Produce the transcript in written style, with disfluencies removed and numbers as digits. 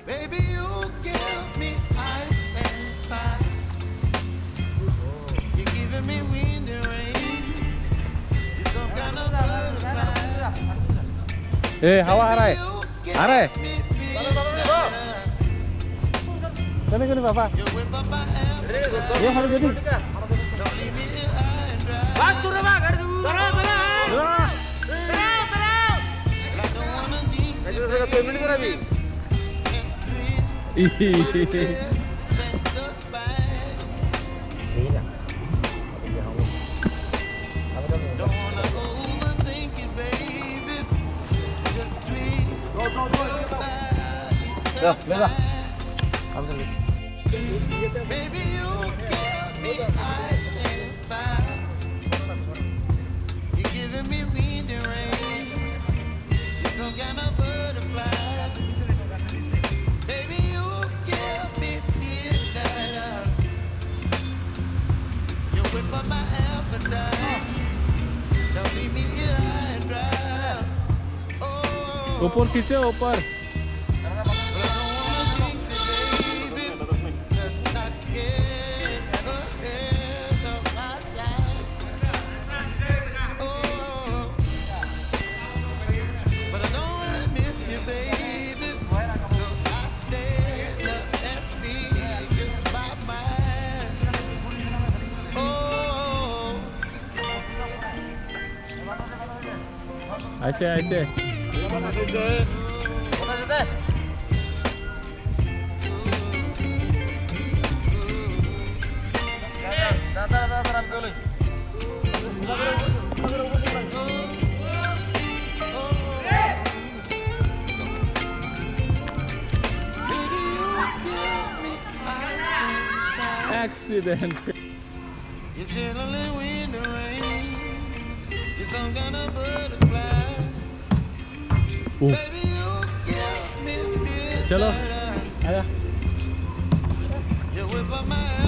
Baby, you give me ice and fire. You're giving me wind and rain. You're some kind of butterfly. हवा आ रहा है आ रहा है चले चले पापा You whip up my appetite. ये हर जल्दी Don't leave me here high and dry. I don't wanna jinx it, baby. Can't twist the spine. Don't wanna overthink it, baby. It's just twist your body. Baby, you give me ice and fire. You're giving me wind and rain. You're some kind of butterfly. Baby, you give me midnight. You whip up my appetite. Don't leave me here high and dry. Oh, ऊपर खींचे ऊपर but I don't wanna jinx it, baby. Let's not get ahead of my time. Oh, but I don't wanna miss you, baby. So I stand up and speak just my mind. Oh, ऐसे ऐसे baby, you give me ice and fire. Accident You're channeling wind and rain. You're some kind of butterfly. Baby, you give me midnight. चलो आया You whip up my